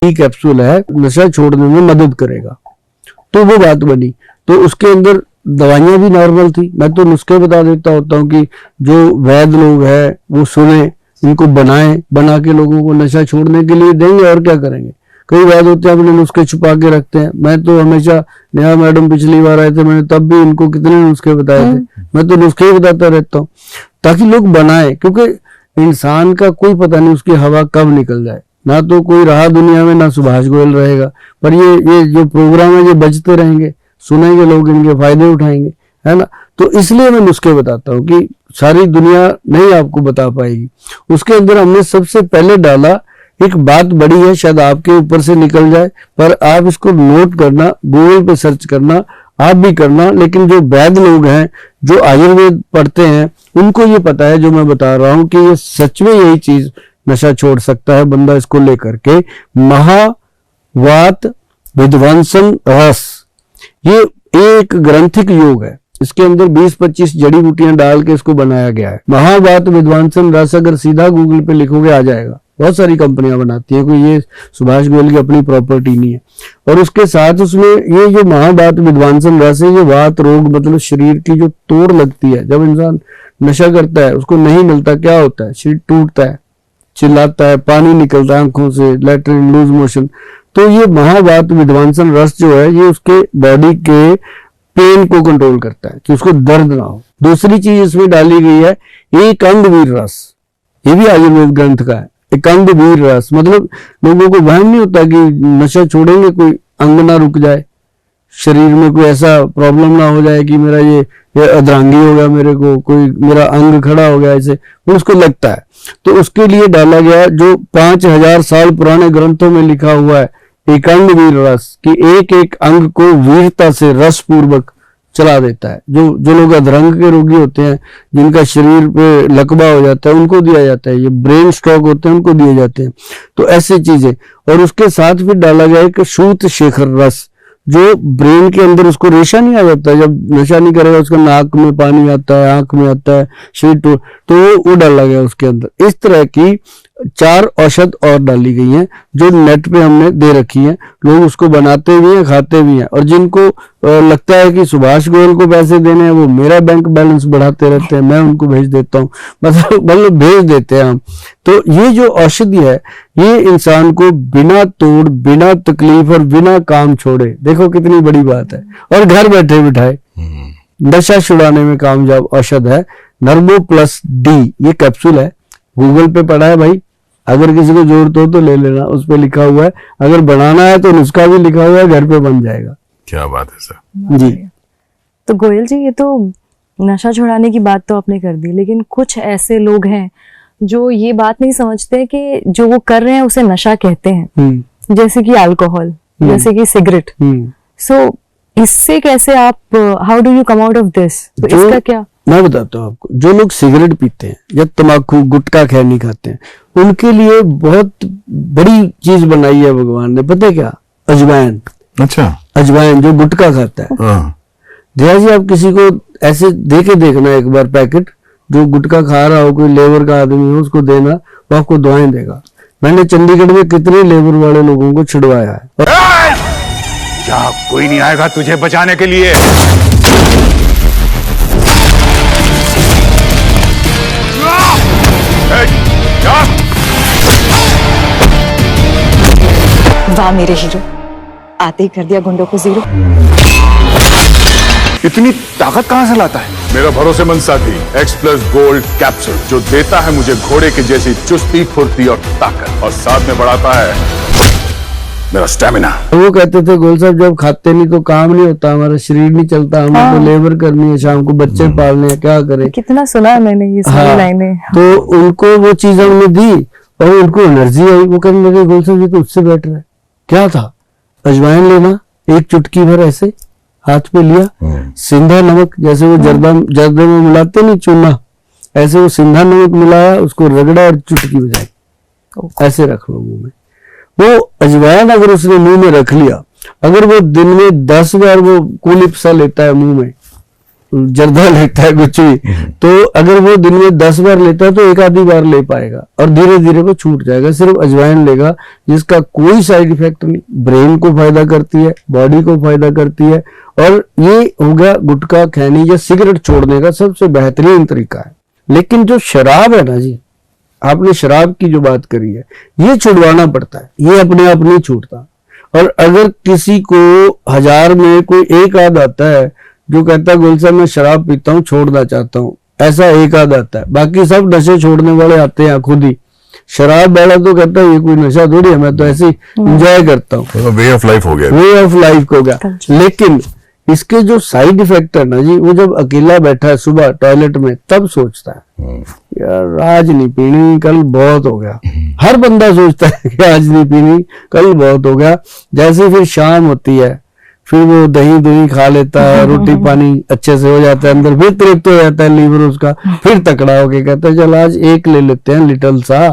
ही capsule है, नशा छोड़ने में मदद करेगा। तो वो बात बनी। तो उसके अंदर दवाइयां भी नॉर्मल थी। मैं तो नुस्खे बता देता होता हूँ कि जो वैद्य लोग हैं वो सुने, इनको बनाएं, बना के लोगों को नशा छोड़ने के लिए देंगे और क्या करेंगे। कई वैद्य होते हैं अपने नुस्खे छुपा के रखते हैं। मैं तो हमेशा, नेहा मैडम पिछली बार आए थे, मैंने तब भी इनको कितने नुस्खे बताए थे। मैं तो नुस्खे ही बताता रहता हूँ ताकि लोग बनाए, क्योंकि इंसान का कोई पता नहीं उसकी हवा कब निकल जाए। ना तो कोई रहा दुनिया में, ना सुभाष गोयल रहेगा, पर ये जो प्रोग्राम है ये बजते रहेंगे, सुनेंगे लोग, इनके फायदे उठाएंगे, है ना। तो इसलिए मैं नुस्खे बताता हूँ कि सारी दुनिया नहीं आपको बता पाएगी। उसके अंदर हमने सबसे पहले डाला, एक बात बड़ी है, शायद आपके ऊपर से निकल जाए, पर आप इसको नोट करना, गूगल पे सर्च करना, आप भी करना। लेकिन जो वैद्य लोग हैं, जो आयुर्वेद पढ़ते हैं, उनको ये पता है जो मैं बता रहा हूँ कि ये सच में यही चीज नशा छोड़ सकता है बंदा इसको लेकर के। महावात विध्वंसन रस, ये एक ग्रंथिक योग है। इसके अंदर 20-25 जड़ी बूटियां डाल के इसको बनाया गया है। महावात विध्वंसन रस अगर सीधा गूगल पे लिखोगे आ जाएगा। बहुत सारी कंपनियां बनाती है, कोई ये सुभाष गोयल की अपनी प्रॉपर्टी नहीं है। और उसके साथ उसमें ये जो महावात विध्वंसन रस है, ये वात रोग मतलब शरीर की जो तोड़ लगती है, जब इंसान नशा करता है उसको नहीं मिलता, क्या होता है, शरीर टूटता है, चिल्लाता है, पानी निकलता है आंखों से, लैट्रिन, लूज मोशन। तो ये महावात विध्वंसन रस जो है ये उसके बॉडी के पेन को कंट्रोल करता है कि उसको दर्द ना हो। दूसरी चीज इसमें डाली गई है एक अंगवीर रस, ये भी आयुर्वेद ग्रंथ का है। एक अंगवीर रस मतलब लोगों को वहम नहीं होता कि नशा छोड़ेंगे कोई अंग ना रुक जाए, शरीर में कोई ऐसा प्रॉब्लम ना हो जाए कि मेरा ये अधरांगी हो गया, मेरे को कोई मेरा अंग खड़ा हो गया, ऐसे उसको लगता है। तो उसके लिए डाला गया जो 5000 साल पुराने ग्रंथों में लिखा हुआ है, एक अंग वीर रस, कि एक एक अंग को वीरता से रस पूर्वक चला देता है। जो लोग अधरंग के रोगी होते हैं, जिनका शरीर पे लकवा हो जाता है, उनको दिया जाता है। ये ब्रेन स्ट्रोक होते हैं, उनको दिए जाते हैं। तो ऐसी चीजें। और उसके साथ फिर डाला गया एक सूत शेखर रस, जो ब्रेन के अंदर उसको रेशा नहीं आ जाता, जब नशा नहीं करेगा उसका नाक में पानी आता है, आंख में आता है, शरीर तो वो डाला गया उसके अंदर। इस तरह की 4 औषध और डाली गई हैं जो नेट पे हमने दे रखी हैं। लोग उसको बनाते भी हैं, खाते भी हैं। और जिनको लगता है कि सुभाष गोयल को पैसे देने हैं, वो मेरा बैंक बैलेंस बढ़ाते रहते हैं, मैं उनको भेज देता हूँ, मतलब भेज देते हैं हम। तो ये जो औषधि है ये इंसान को बिना तोड़, बिना तकलीफ और बिना काम छोड़े, देखो कितनी बड़ी बात है, और घर बैठे बिठाए नशा छुड़ाने में कामयाब औषध है। नर्वो प्लस डी ये कैप्सूल है, गूगल पे पड़ा है भाई, अगर किसी को जरूरत हो तो ले लेना, उस पे लिखा हुआ है। अगर बनाना है तो नुस्खा भी लिखा हुआ है, घर पे बन जाएगा। क्या बात है सर जी। तो गोयल जी, ये तो नशा छुड़ाने की बात तो आपने कर दी, लेकिन कुछ ऐसे लोग हैं जो ये बात नहीं समझते कि जो वो कर रहे हैं उसे नशा कहते हैं, जैसे कि अल्कोहल, जैसे कि सिगरेट। सो इससे कैसे आप, how do you come out of this? तो इसका क्या? मैं बताता हूँ आपको। जो लोग सिगरेट पीते हैं या तम्बाकू गुटखा खैनी खाते हैं, उनके लिए बहुत बड़ी चीज बनाई है भगवान ने, पता है क्या? अजवाइन। अच्छा, अजवाइन जो गुटखा खाता है। जया जी, आप किसी को ऐसे दे के देखना एक बार पैकेट, जो गुटखा खा रहा हो, कोई लेबर का आदमी हो, उसको देना, वो आपको दवाएं देगा। मैंने चंडीगढ़ में कितने लेबर वाले लोगों को छिड़वाया है। क्या कोई नहीं आएगा तुझे बचाने के लिए? वाह मेरे हीरो, आते ही कर दिया गुंडों को जीरो। इतनी ताकत कहां से लाता है? मेरा भरोसेमंद साथी X+ गोल्ड कैप्सूल, जो देता है मुझे घोड़े की जैसी चुस्ती, फुर्ती और ताकत, और साथ में बढ़ाता है मेरा स्टेमिना। वो कहते थे गोयल साहब, जब खाते नहीं तो काम नहीं होता, हमारा शरीर नहीं चलता, हमें तो लेबर करनी है, शाम को बच्चे पालने हैं, क्या करें। कितना सुना है मैंने ये सारी लाइनें। तो उनको वो चीज हमने दी और उनको एनर्जी आई। वो कहने लगे गोयल साहब ये तो उससे बेटर है। क्या था? अजवाइन लेना, एक चुटकी भर ऐसे हाथ पे लिया, सिंधा नमक, जैसे वो जर्दे में मिलाते नहीं चूना, ऐसे वो सिंधा नमक मिलाया, उसको रगड़ा और चुटकी बजाई, ऐसे रख लो मुंह में। वो अजवाइन अगर उसने मुंह में रख लिया, अगर वो दिन में 10 बार वो कुलिप सा लेता है मुंह में, जर्दा लेता है कुछ भी, तो अगर वो दिन में 10 बार लेता है तो एक आधी बार ले पाएगा और धीरे धीरे वो छूट जाएगा। सिर्फ अजवाइन लेगा जिसका कोई साइड इफेक्ट नहीं, ब्रेन को फायदा करती है, बॉडी को फायदा करती है, और ये हो गया गुटखा, खैनी या सिगरेट छोड़ने का सबसे बेहतरीन तरीका है। लेकिन जो शराब है ना जी, आपने शराब की जो बात करी है, ये छुड़वाना पड़ता है, ये अपने आप नहीं छूटता। और अगर किसी को 1000 में कोई एक आध आता है जो कहता है गोयल साहब मैं शराब पीता हूँ, छोड़ना चाहता हूँ, ऐसा एक आध आता है, बाकी सब नशे छोड़ने वाले आते हैं खुद ही। शराब वाला तो कहता है ये कोई नशा थोड़ी है, मैं तो ऐसे एंजॉय करता हूँ, वे ऑफ लाइफ हो गया, वे ऑफ लाइफ हो गया। लेकिन इसके जो साइड इफेक्ट है ना जी, वो जब अकेला बैठा है सुबह टॉयलेट में तब सोचता है यार आज नहीं पीनी, कल बहुत हो गया। हर बंदा सोचता है कि आज नहीं पीनी, कल बहुत हो गया। जैसे फिर शाम होती है, फिर वो दही दही खा लेता है, रोटी पानी अच्छे से हो जाता है, अंदर फिर तृप्त हो जाता है लीवर उसका, फिर तकड़ा होके कहता है चल आज एक ले लेते हैं लिटिल सा।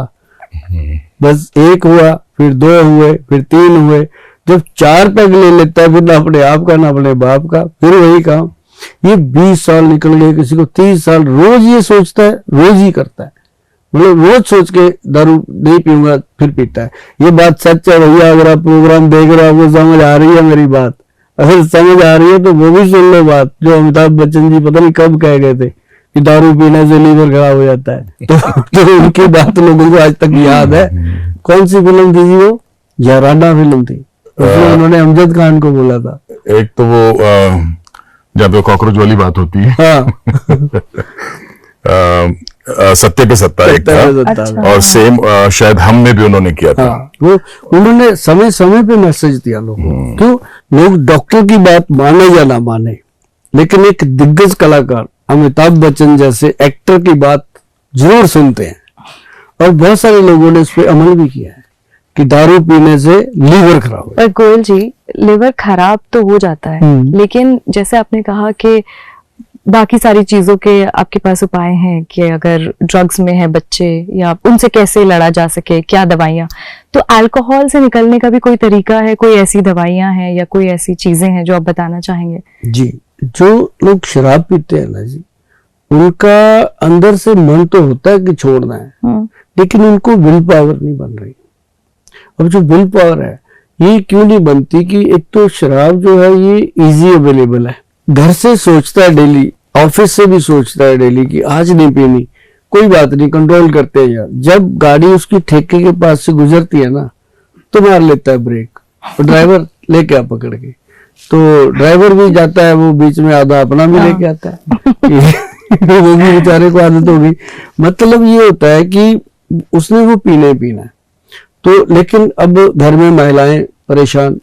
बस एक हुआ, फिर 2 हुए, फिर 3 हुए, जब 4 पैग ले लेता है फिर ना अपने आप का ना अपने बाप का, फिर वही काम। ये 20 साल निकल गए, किसी को 30 साल, रोज ये सोचता है, रोज ही करता है, मतलब रोज सोच के दारू नहीं पीऊंगा फिर पीता है। ये बात सच है भैया, अगर आप प्रोग्राम देख रहे हो, आपको समझ आ रही है मेरी बात, अगर समझ आ रही है तो वो भी सुन लो बात जो अमिताभ बच्चन जी पता नहीं कब कह गए थे कि दारू पीने से लीवर खराब हो जाता है। तो उनकी बात लोगों को आज तक याद है। कौन सी फिल्म थी जी वो? याराना फिल्म थी, उसमें उन्होंने अमजद खान को बोला था। एक तो वो जब वो कॉकरोच वाली बात होती है, सत्ते पे सत्ता एक था, अच्छा। और सेम शायद हम में भी उन्होंने किया था। वो उन्होंने समय समय पे मैसेज दिया लोगों को। क्यों लोग डॉक्टर की बात माने या ना माने, लेकिन एक दिग्गज कलाकार अमिताभ बच्चन जैसे एक्टर की बात जरूर सुनते हैं, और बहुत सारे लोगों ने इस पे अमल भी किया है कि दारू पीने से लीवर खराब हो। पर गोयल जी, लिवर खराब तो हो जाता है, लेकिन जैसे आपने कहा कि बाकी सारी चीजों के आपके पास उपाय हैं कि अगर ड्रग्स में है बच्चे या उनसे कैसे लड़ा जा सके, क्या दवाइयाँ, तो अल्कोहल से निकलने का भी कोई तरीका है, कोई ऐसी दवाइयाँ हैं या कोई ऐसी चीजें हैं जो आप बताना चाहेंगे? जी, जो लोग शराब पीते हैं ना जी, उनका अंदर से मन तो होता है कि छोड़ना है, लेकिन उनको विल पावर नहीं बन रही। अब जो विल पावर है ये क्यों नहीं बनती कि एक तो शराब जो है ये इजी अवेलेबल है, घर से सोचता है डेली, ऑफिस से भी सोचता है डेली कि आज नहीं पीनी, कोई बात नहीं कंट्रोल करते हैं यार। जब गाड़ी उसकी ठेके के पास से गुजरती है ना तो मार लेता है ब्रेक, और ड्राइवर लेके आ पकड़ के, तो ड्राइवर भी जाता है, वो बीच में आधा अपना भी लेके आता है। वो भी बेचारे को आदत हो गई। मतलब ये होता है कि उसने वो पीना है। तो लेकिन अब घर में महिलाएं परेशान,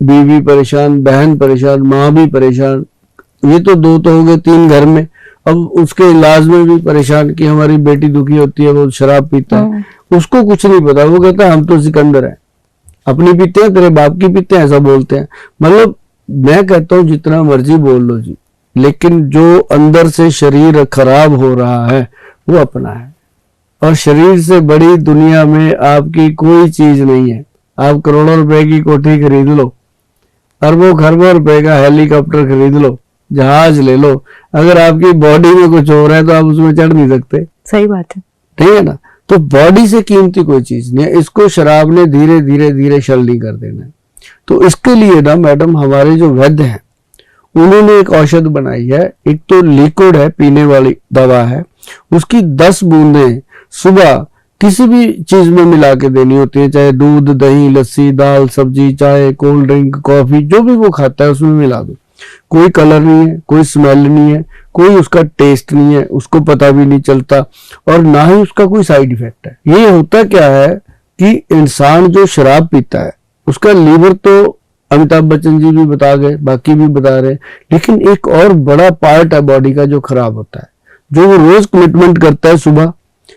बीवी परेशान, बहन परेशान, माँ भी परेशान, ये तो 2 तो हो गए, 3 घर में। अब उसके इलाज में भी परेशान कि हमारी बेटी दुखी होती है, वो शराब पीता है, उसको कुछ नहीं पता, वो कहता है हम तो सिकंदर है, अपनी पीते हैं तेरे बाप की पीते हैं, ऐसा बोलते हैं। मतलब मैं कहता हूँ जितना मर्जी बोल लो जी, लेकिन जो अंदर से शरीर खराब हो रहा है वो अपना है, और शरीर से बड़ी दुनिया में आपकी कोई चीज नहीं है। आप करोड़ों रुपए की कोठी खरीद लो, अरबों खरबों रुपए का हेलीकॉप्टर खरीद लो, जहाज ले लो, अगर आपकी बॉडी में कुछ हो रहा है तो आप उसमें चढ़ नहीं सकते। सही बात है, ठीक है ना? तो बॉडी से कीमती कोई चीज नहीं है, इसको शराब ने धीरे धीरे धीरे शल्ली कर देना है। तो इसके लिए ना मैडम हमारे जो वैद्य हैं उन्होंने एक औषध बनाई है। एक तो लिक्विड है, पीने वाली दवा है, उसकी 10 बूंदें सुबह किसी भी चीज में मिला के देनी होती है, चाहे दूध, दही, लस्सी, दाल, सब्जी, चाय, कोल्ड ड्रिंक, कॉफी, जो भी वो खाता है उसमें मिला दो। कोई कलर नहीं है, कोई स्मेल नहीं है, कोई उसका टेस्ट नहीं है, उसको पता भी नहीं चलता, और ना ही उसका कोई साइड इफेक्ट है। ये होता क्या है कि इंसान जो शराब पीता है उसका लीवर तो अमिताभ बच्चन जी भी बता गए, बाकी भी बता रहे, लेकिन एक और बड़ा पार्ट है बॉडी का जो खराब होता है, जो वो रोज कमिटमेंट करता है, सुबह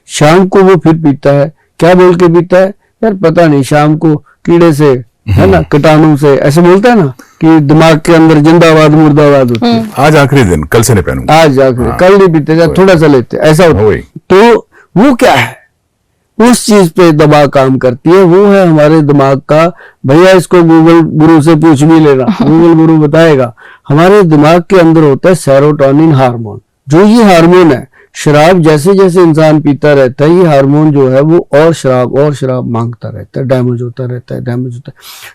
शाम को वो फिर पीता है। क्या बोल के पीता है यार पता नहीं, शाम को कीड़े से है ना, कीटाणु से, ऐसे बोलता है ना कि दिमाग के अंदर जिंदाबाद मुर्दाबाद होती है। आज आखिरी दिन, कल से नहीं पहनूंगा, आज आखिरी, कल नहीं पीते, थोड़ा सा लेते, ऐसा होता है। तो वो क्या है, उस चीज पे दबाव काम करती है। वो है हमारे दिमाग का, भैया इसको गूगल गुरु से पूछ भी लेना, गूगल गुरु बताएगा। हमारे दिमाग के अंदर होता है सेरोटोनिन हार्मोन, जो ये हार्मोन है, शराब जैसे जैसे इंसान पीता रहता है, ये हार्मोन जो है वो और शराब मांगता रहता है, डैमेज होता रहता है।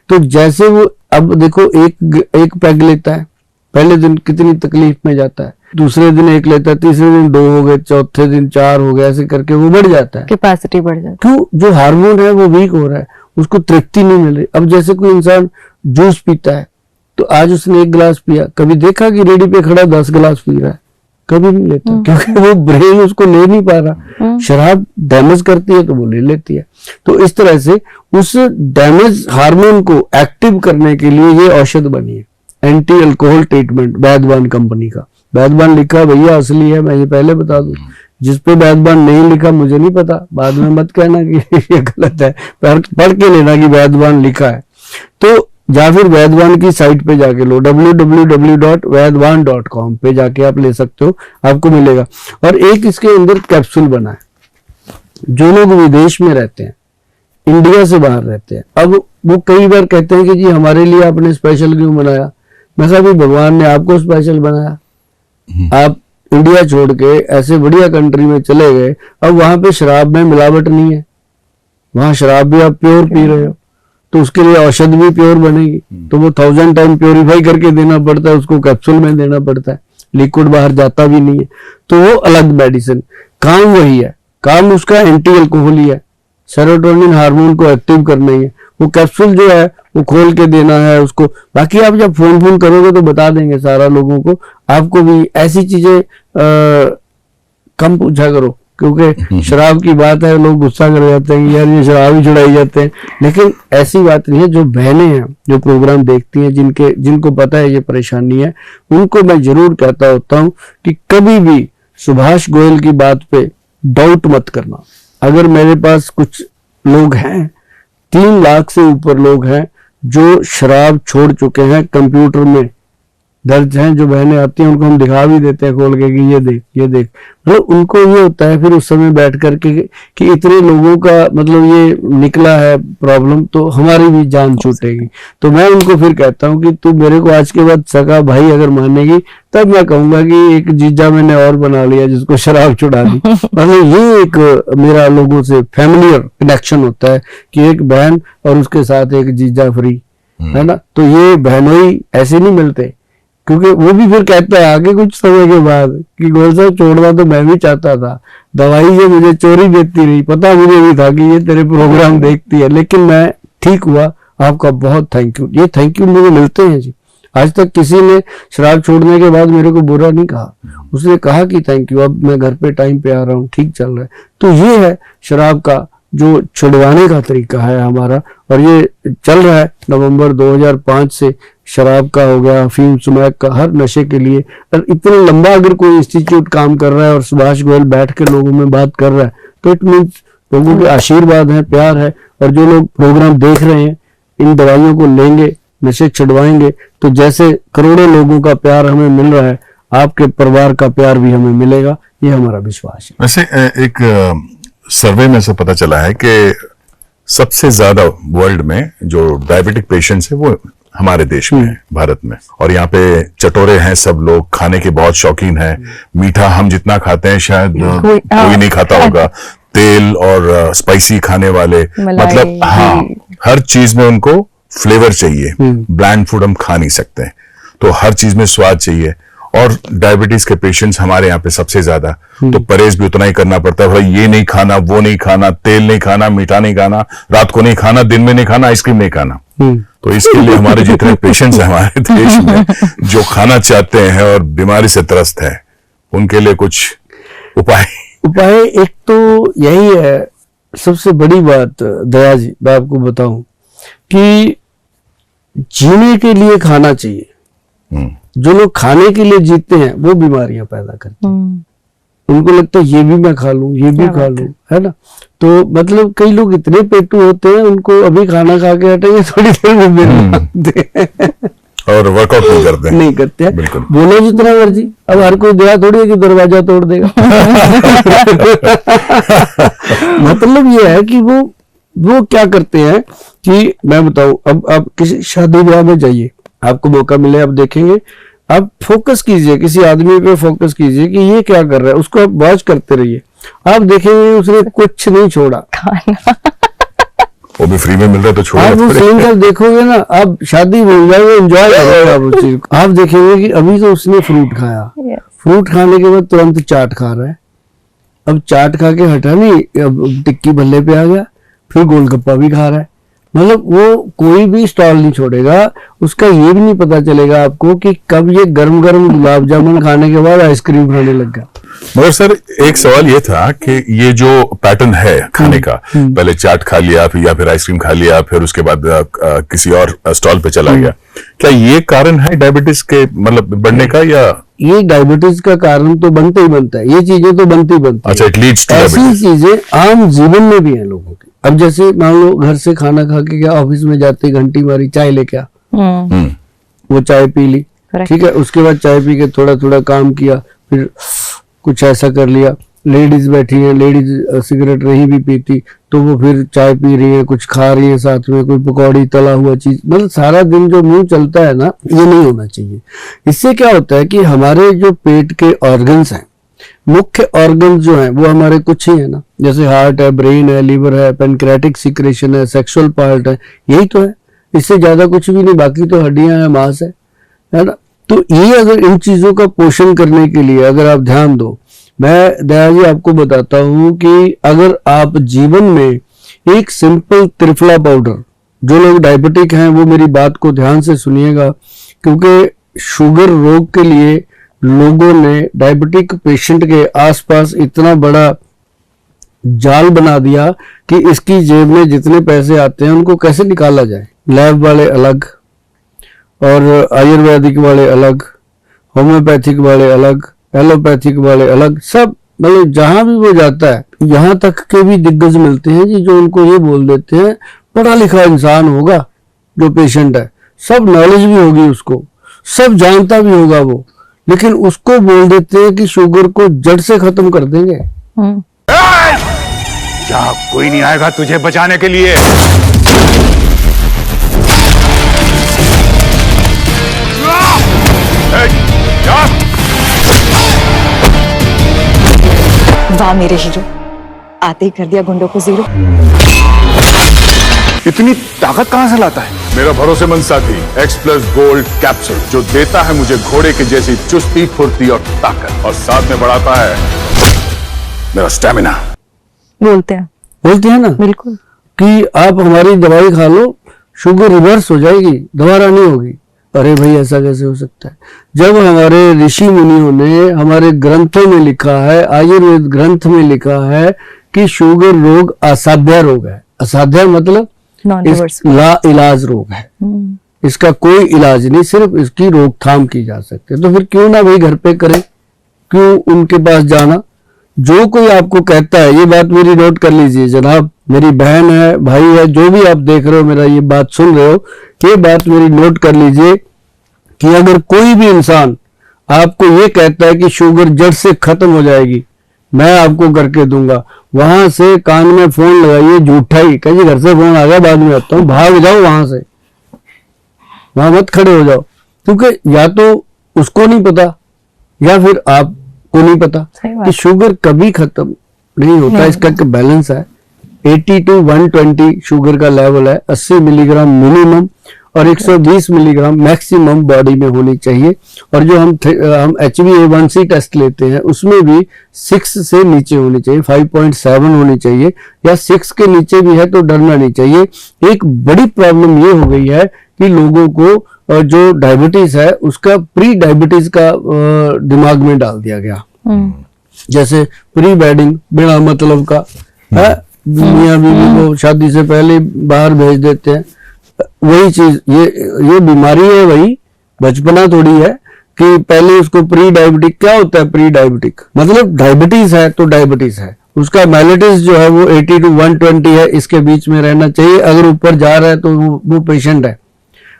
तो जैसे वो, अब देखो एक पैग लेता है, पहले दिन कितनी तकलीफ में जाता है, दूसरे दिन एक लेता है, तीसरे दिन 2 हो गए, चौथे दिन 4 हो गए, ऐसे करके वो बढ़ जाता है, कैपेसिटी बढ़ जाती है। क्यों? जो हार्मोन है वो वीक हो रहा है, उसको तृप्ति नहीं मिल रही। अब जैसे कोई इंसान जूस पीता है, तो आज उसने 1 गिलास पिया, कभी देखा कि रेडी पे खड़ा 10 गिलास पी रहा है? कभी नहीं लेता, क्योंकि वो ब्रेन उसको ले नहीं पा रहा। शराब डैमेज करती है तो वो ले लेती है। तो इस तरह से उस डैमेज हार्मोन को एक्टिव करने के लिए ये औषध बनी है, एंटी अल्कोहल ट्रीटमेंट, वैद्यवान कंपनी का। वैद्यवान लिखा भैया असली है, मैं ये पहले बता दूं। जिस पे वैद्यवान नहीं लिखा मुझे नहीं पता, बाद में मत कहना कि ये गलत है, पढ़ के लेना कि वैद्यवान लिखा है। तो या फिर वैद्यवान की साइट पे जाके लो, www.vaidwan.com पे जाके आप ले सकते हो, आपको मिलेगा। और एक इसके अंदर कैप्सूल बना है, जो लोग विदेश में रहते हैं, इंडिया से बाहर रहते हैं, अब वो कई बार कहते हैं कि जी हमारे लिए आपने स्पेशल क्यों बनाया। मैं कहा भगवान ने आपको स्पेशल बनाया, आप इंडिया छोड़ के ऐसे बढ़िया कंट्री में चले गए, अब वहां पे शराब में मिलावट नहीं है, वहां शराब भी आप प्योर पी रहे हो, तो उसके लिए औषध भी प्योर बनेगी। तो वो 1000 टाइम प्योरीफाई करके देना पड़ता है, उसको कैप्सूल में देना पड़ता है, लिक्विड बाहर जाता भी नहीं है। तो वो अलग मेडिसिन, काम वही है, काम उसका एंटी अल्कोहल ही है, सेरोटोनिन हार्मोन को एक्टिव करना ही है। वो कैप्सूल जो है वो खोल के देना है उसको। बाकी आप जब फोन करोगे तो बता देंगे सारा लोगों को। आपको भी ऐसी चीजें कम पूछा करो, क्योंकि शराब की बात है, लोग गुस्सा कर जाते हैं यार ये शराब ही छुड़ाई जाते हैं, लेकिन ऐसी बात नहीं है। जो बहनें हैं जो प्रोग्राम देखती हैं, जिनको पता है ये परेशानी है, उनको मैं जरूर कहता होता हूँ कि कभी भी सुभाष गोयल की बात पे डाउट मत करना। अगर मेरे पास कुछ लोग हैं, 3 लाख से ऊपर लोग हैं जो शराब छोड़ चुके हैं, कंप्यूटर में दर्ज हैं, जो बहनें आती हैं उनको हम दिखा भी देते हैं खोल के कि ये देख। मतलब उनको ये होता है फिर उस समय बैठ करके कि इतने लोगों का मतलब ये निकला है प्रॉब्लम, तो हमारी भी जान छूटेगी। तो मैं उनको फिर कहता हूँ कि तू मेरे को आज के बाद सगा भाई अगर मानेगी, तब मैं कहूंगा कि एक जीजा मैंने और बना लिया जिसको शराब छुड़ा दी। मतलब ये एक मेरा लोगों से फैमिलियर कनेक्शन होता है कि एक बहन और उसके साथ एक जीजा फ्री, है ना। तो ये बहनोई ऐसे नहीं मिलते, क्योंकि वो भी फिर कहता है आगे कुछ समय के बाद कि गोयल साहब छोड़ना तो मैं भी चाहता था, दवाई ये मुझे चोरी देती रही, पता मुझे भी था कि ये तेरे प्रोग्राम देखती है, लेकिन मैं ठीक हुआ। आपका बहुत थैंक यू। ये थैंक यू मुझे मिलते हैं जी। आज तक किसी ने शराब छोड़ने के बाद मेरे को बुरा नहीं कहा, उसने कहा कि थैंक यू, अब मैं घर पे टाइम पे आ रहा हूँ, ठीक चल रहा है। तो ये है शराब का जो छुड़वाने का तरीका है हमारा, और ये चल रहा है नवंबर 2005 से। शराब का हो गया, अफीम, स्मैक का, हर नशे के लिए। और इतना लंबा अगर कोई इंस्टीट्यूट काम कर रहा है और सुभाष गोयल बैठ के लोगों में बात कर रहा है, तो इट मीन्स लोगों के आशीर्वाद है, प्यार है। और जो लोग प्रोग्राम देख रहे हैं, इन दवाइयों को लेंगे, नशे छुड़वाएंगे, तो जैसे करोड़ों लोगों का प्यार हमें मिल रहा है, आपके परिवार का प्यार भी हमें मिलेगा, ये हमारा विश्वास है। वैसे एक सर्वे में से पता चला है कि सबसे ज्यादा वर्ल्ड में जो डायबिटिक पेशेंट्स है वो हमारे देश में है, भारत में। और यहाँ पे चटोरे हैं सब लोग, खाने के बहुत शौकीन हैं। मीठा हम जितना खाते हैं शायद कोई नहीं खाता होगा। तेल और स्पाइसी खाने वाले, मतलब हाँ, हर चीज में उनको फ्लेवर चाहिए। ब्लैंड फूड हम खा नहीं सकते, तो हर चीज में स्वाद चाहिए। और डायबिटीज के पेशेंट्स हमारे यहाँ पे सबसे ज्यादा, तो परहेज भी उतना ही करना पड़ता है। भाई ये नहीं खाना, वो नहीं खाना, तेल नहीं खाना, मीठा नहीं खाना, रात को नहीं खाना, दिन में नहीं खाना, आइसक्रीम नहीं खाना। तो इसके लिए हमारे जितने पेशेंट्स हैं हमारे देश में जो खाना चाहते हैं और बीमारी से त्रस्त है, उनके लिए कुछ उपाय एक तो यही है सबसे बड़ी बात दया जी, मैं आपको बताऊं कि जीने के लिए खाना चाहिए। जो लोग खाने के लिए जीते हैं वो बीमारियां पैदा करते हैं। उनको लगता है ये भी मैं खा लूं, ये भी खा लूं, है ना। तो मतलब कई लोग इतने पेटू होते हैं, उनको अभी खाना खा के हटेंगे, थोड़ी देर में और वर्कआउट नहीं करते हैं। नहीं करते हैं। बिल्कुल। बोलो जितना मर्जी, अब हर कोई दया थोड़ी है कि दरवाजा तोड़ देगा। मतलब ये है कि वो क्या करते हैं कि मैं बताऊं, अब आप किसी शादी ब्याह में जाइए, आपको मौका मिले, आप देखेंगे, आप फोकस कीजिए, किसी आदमी पे फोकस कीजिए कि ये क्या कर रहा है, उसको आप वॉच करते रहिए, आप देखेंगे उसने कुछ नहीं छोड़ा। वो भी फ्री में मिल रहा है तो छोड़ आप वो सीन जब देखोगे ना, आप शादी भूल जाओगे, एंजॉय करोगे आप उस चीज को। आप देखेंगे कि अभी तो उसने फ्रूट खाया, फ्रूट खाने के बाद तुरंत चाट खा रहा है, अब चाट खा के हटा नहीं, अब टिक्की भल्ले पे आ गया, फिर गोलगप्पा भी खा रहा है। मतलब वो कोई भी स्टॉल नहीं छोड़ेगा, उसका ये भी नहीं पता चलेगा आपको कि कब ये गरम गरम गुलाब जामुन खाने के बाद आइसक्रीम खाने लग गया। मगर सर एक सवाल ये था कि ये जो पैटर्न है खाने का, पहले चाट खा लिया फिर या फिर आइसक्रीम खा लिया, फिर उसके बाद किसी और स्टॉल पे चला गया, क्या ये कारण है डायबिटीज के मतलब बढ़ने का? या ये डायबिटीज का कारण तो बनते ही बनता है, ये चीजें तो बनती ही बनती अच्छा, इट लीड्स टू ऐसी डायबिटीज। चीजें आम जीवन में भी है लोगों की। अब जैसे मान लो घर से खाना खा के क्या, ऑफिस में जाते घंटी मारी, चाय लेके आ, वो चाय पी ली, Correct. ठीक है, उसके बाद चाय पी के थोड़ा थोड़ा काम किया, फिर कुछ ऐसा कर लिया। लेडीज बैठी है, लेडीज सिगरेट नहीं भी पीती तो वो फिर चाय पी रही है, कुछ खा रही है साथ में, कोई पकौड़ी तला हुआ चीज, मतलब सारा दिन जो मुंह चलता है ना, ये नहीं होना चाहिए। इससे क्या होता है कि हमारे जो पेट के ऑर्गन्स हैं, मुख्य ऑर्गन्स जो हैं वो हमारे कुछ ही है ना, जैसे हार्ट है, ब्रेन है, लीवर है, पेनक्रेटिक सिक्रेशन है, सेक्सुअल पार्ट है, यही तो है, इससे ज्यादा कुछ भी नहीं, बाकी तो हड्डियां हैं, मांस है ना। तो ये अगर इन चीजों का पोषण करने के लिए अगर आप ध्यान दो, मैं दया जी आपको बताता हूं कि अगर आप जीवन में एक सिंपल त्रिफला पाउडर, जो लोग डायबिटिक हैं वो मेरी बात को ध्यान से सुनिएगा, क्योंकि शुगर रोग के लिए लोगों ने डायबिटिक पेशेंट के आसपास इतना बड़ा जाल बना दिया कि इसकी जेब में जितने पैसे आते हैं उनको कैसे निकाला जाए। लैब वाले अलग और आयुर्वेदिक वाले अलग, होम्योपैथिक वाले अलग, एलोपैथिक वाले अलग, सब मतलब जहां भी वो जाता है, यहाँ तक के भी दिग्गज मिलते हैं जी जो उनको ये बोल देते हैं, पढ़ा लिखा इंसान होगा जो पेशेंट है, सब नॉलेज भी होगी उसको, सब जानता भी होगा वो, लेकिन उसको बोल देते हैं कि शुगर को जड़ से खत्म कर देंगे। यहाँ कोई नहीं आएगा तुझे बचाने के लिए। वाह मेरे हीरो, आते ही कर दिया गुंडों को जीरो। इतनी ताकत कहां से लाता है? मेरा भरोसेमंद साथी एक्सप्लेस गोल्ड कैप्सूल, जो देता है मुझे घोड़े की जैसी चुस्ती, फुर्ती और ताकत, और साथ में बढ़ाता है मेरा स्टेमिना। बोलते हैं ना बिल्कुल कि आप हमारी दवाई खा लो, शुगर रिवर्स हो जाएगी, दोबारा नहीं होगी। अरे भाई ऐसा कैसे हो सकता है, जब हमारे ऋषि मुनियों ने हमारे ग्रंथों में लिखा है, आयुर्वेद ग्रंथ में लिखा है कि शुगर रोग असाध्य रोग है। असाध्य मतलब ला इलाज रोग है, इसका कोई इलाज नहीं, सिर्फ इसकी रोकथाम की जा सकती है। तो फिर क्यों ना भाई घर पे करें, क्यों उनके पास जाना। जो कोई आपको कहता है, ये बात मेरी नोट कर लीजिए जनाब, मेरी बहन है, भाई है, जो भी आप देख रहे हो मेरा ये बात सुन रहे हो, ये बात मेरी नोट कर लीजिए कि अगर कोई भी इंसान आपको ये कहता है कि शुगर जड़ से खत्म हो जाएगी, मैं आपको करके दूंगा, वहां से कान में फोन लगाइए, झूठा ही कहिए घर से फोन आ गया, बाद में आता हूं, भाग जाओ वहां से, वहां मत खड़े हो जाओ, क्योंकि या तो उसको नहीं पता या फिर आपको नहीं पता कि शुगर कभी खत्म नहीं होता। इसका एक बैलेंस है, 80 to 120 शुगर का लेवल है, 80 मिलीग्राम मिनिमम और 120 मिलीग्राम मैक्सिमम बॉडी में होनी चाहिए। और जो हम HbA1c टेस्ट लेते हैं उसमें भी 6 से नीचे होनी चाहिए, 5.7 होनी चाहिए, या 6 के नीचे भी है तो डरना नहीं चाहिए। एक बड़ी प्रॉब्लम ये हो गई है कि लोगों को जो डायबिटीज है उसका प्री डायबिटीज का दिमाग में डाल दिया गया, जैसे प्री वेडिंग, बिना मतलब का है, मियां बीवी को शादी से पहले बाहर भेज देते हैं, वही चीज ये बीमारी है, वही बचपना थोड़ी है कि पहले उसको प्री डायबिटिक। क्या होता है प्री डायबिटिक मतलब? डायबिटीज है तो डायबिटीज है, उसका मेलिटस जो है वो 80 to 120 है, इसके बीच में रहना चाहिए। अगर ऊपर जा रहा है तो वो पेशेंट है,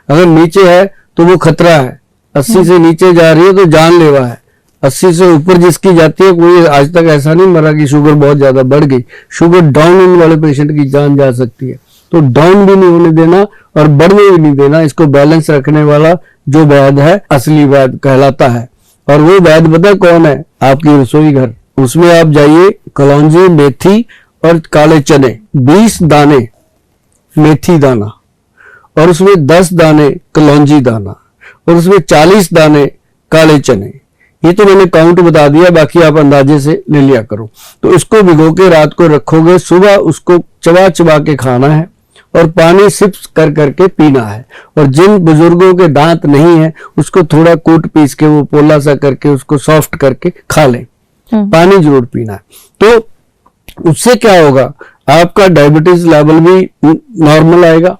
अगर नीचे है तो वो खतरा है, 80 से नीचे जा रही है तो जानलेवा है, 80 से ऊपर जिसकी जाती है, कोई आज तक ऐसा नहीं मरा कि शुगर बहुत ज्यादा बढ़ गई। शुगर डाउन होने वाले पेशेंट की जान जा सकती है, तो डाउन भी नहीं होने देना और बढ़ने भी नहीं देना। इसको बैलेंस रखने वाला जो वैद्य है असली वैद्य कहलाता है। और वो वैद्य पता कौन है? आपकी रसोई घर, उसमें आप जाइए, कलौंजी, मेथी और काले चने, 20 दाने मेथी दाना, और उसमें 10 दाने कलौंजी दाना, और उसमें 40 दाने काले चने। ये तो मैंने काउंट बता दिया, बाकी आप अंदाजे से ले लिया करो। तो इसको भिगो के रात को रखोगे, सुबह उसको चबा चबा के खाना है और पानी सिप्स कर करके पीना है। और जिन बुजुर्गों के दांत नहीं है उसको थोड़ा कूट पीस के वो पोला सा करके उसको सॉफ्ट करके खा लें। पानी जरूर पीना है। तो उससे क्या होगा, आपका डायबिटीज लेवल भी नॉर्मल आएगा,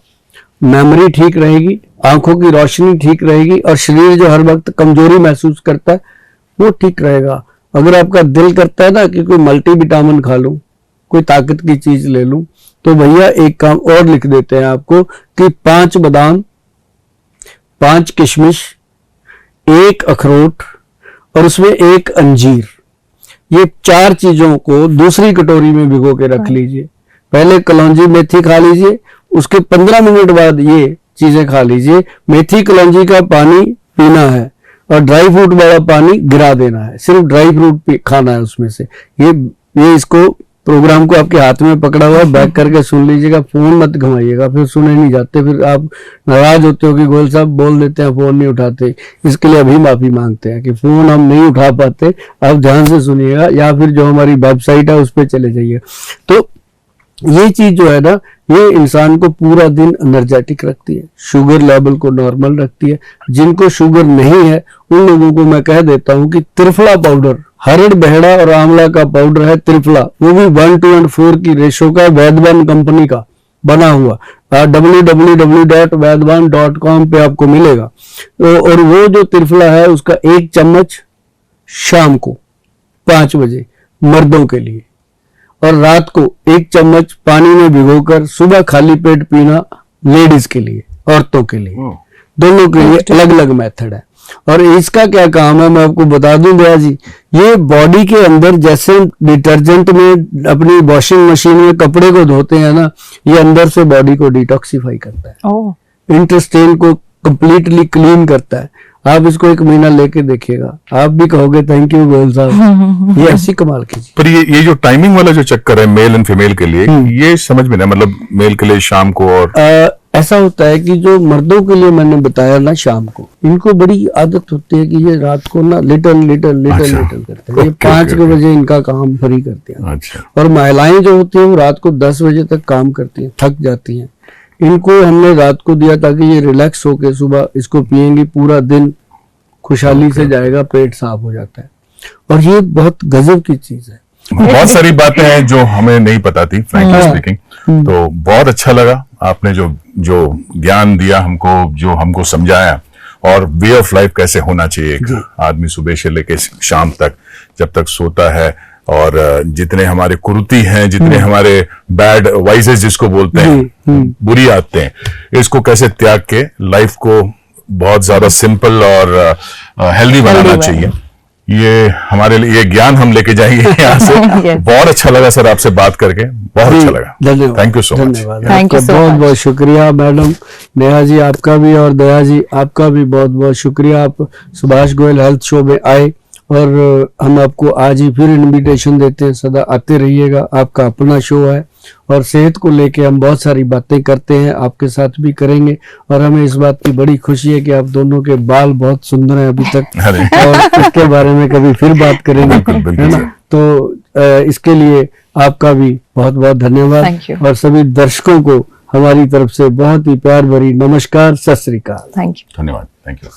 मेमोरी ठीक रहेगी, आंखों की रोशनी ठीक रहेगी, और शरीर जो हर वक्त कमजोरी महसूस करता है वो ठीक रहेगा। अगर आपका दिल करता है ना कि कोई मल्टीविटामिन खा लूं, कोई ताकत की चीज ले लूं, तो भैया एक काम और लिख देते हैं आपको कि 5 बादाम, 5 किशमिश, 1 अखरोट और उसमें 1 अंजीर, ये 4 चीजों को दूसरी कटोरी में भिगो के रख लीजिए। पहले कलौंजी मेथी खा लीजिए, उसके 15 मिनट बाद ये चीजें खा लीजिए। मेथी कलौंजी का पानी पीना है और ड्राई फ्रूट वाला पानी गिरा देना है, सिर्फ ड्राई फ्रूट खाना है उसमें से। ये इसको प्रोग्राम को आपके हाथ में पकड़ा हुआ बैक करके सुन लीजिएगा, फोन मत घुमाइएगा, फिर सुने नहीं जाते, फिर आप नाराज होते हो कि गोयल साहब बोल देते हैं फोन नहीं उठाते। इसके लिए अभी माफी मांगते हैं कि फोन हम नहीं उठा पाते, आप ध्यान से सुनिएगा, या फिर जो हमारी वेबसाइट है उस पर चले जाइए। तो ये चीज जो है ना, ये इंसान को पूरा दिन एनर्जेटिक रखती है, शुगर लेवल को नॉर्मल रखती है। जिनको शुगर नहीं है उन लोगों को मैं कह देता हूं कि त्रिफला पाउडर, हरड़, बहेड़ा और आंवला का पाउडर है त्रिफला, वो भी 1:4 की रेशो का, वैद्यवान कंपनी का बना हुआ, www.vaidwan.com पे आपको मिलेगा। और वो जो त्रिफला है उसका 1 चम्मच शाम को 5 बजे मर्दों के लिए, और रात को 1 चम्मच पानी में भिगोकर सुबह खाली पेट पीना लेडीज के लिए, औरतों के लिए, दोनों के लिए अलग अलग मेथड है। और इसका क्या काम है मैं आपको बता दूं दया जी, ये बॉडी के अंदर जैसे डिटर्जेंट में अपनी वॉशिंग मशीन में कपड़े को धोते हैं ना, ये अंदर से बॉडी को डिटॉक्सिफाई करता है, इंटेस्टाइन को कंप्लीटली क्लीन करता है। आप इसको 1 महीना लेके देखिएगा, आप भी कहोगे थैंक यू गोयल साहब, ये ऐसी कमाल की चीज। पर ये जो टाइमिंग वाला जो चक्कर है मेल एंड फीमेल के लिए, ये समझ में नहीं, मतलब मेल के लिए शाम को, और ऐसा होता है कि जो मर्दों के लिए मैंने बताया ना शाम को, इनको बड़ी आदत होती है कि ये रात को ना लिटल करते हैं। ये 5 बजे इनका काम फ्री करते हैं। अच्छा। और महिलाएं जो होती हैं वो रात को 10 बजे तक काम करती हैं, थक जाती हैं। इनको हमने रात को दिया ताकि ये रिलैक्स होके सुबह इसको पियेंगी, पूरा दिन खुशहाली से जाएगा, पेट साफ हो जाता है। और ये बहुत गजब की चीज है। बहुत सारी बातें हैं जो हमें नहीं पता थी, फ्रैंकली स्पीकिंग। तो बहुत अच्छा लगा आपने जो ज्ञान दिया हमको, जो हमको समझाया, और वे ऑफ लाइफ कैसे होना चाहिए एक आदमी सुबह से लेके शाम तक, जब तक सोता है, और जितने हमारे कुरीति हैं, जितने हमारे बैड वाइसेस जिसको बोलते हैं, बुरी आदतें हैं, इसको कैसे त्याग के लाइफ को बहुत ज्यादा सिंपल और हेल्दी बनाना चाहिए। ये हमारे लिए ये ज्ञान हम लेके जाएंगे यहाँ से। बहुत अच्छा लगा सर आपसे बात करके, बहुत अच्छा लगा। धन्यवाद, thank you so much. Thank you so बहुत much. बहुत शुक्रिया मैडम नेहा जी, आपका भी, और दया जी आपका भी बहुत बहुत शुक्रिया। आप सुभाष गोयल हेल्थ शो में आए, और हम आपको आज ही फिर इनविटेशन देते हैं, सदा आते रहिएगा। आपका अपना शो है और सेहत को लेके हम बहुत सारी बातें करते हैं, आपके साथ भी करेंगे। और हमें इस बात की बड़ी खुशी है कि आप दोनों के बाल बहुत सुंदर हैं अभी तक, और इसके बारे में कभी फिर बात करेंगे, है ना। तो इसके लिए आपका भी बहुत बहुत धन्यवाद, और सभी दर्शकों को हमारी तरफ से बहुत ही प्यार भरी नमस्कार, सत श्री अकाल। Thank you. धन्यवाद, थैंक यू।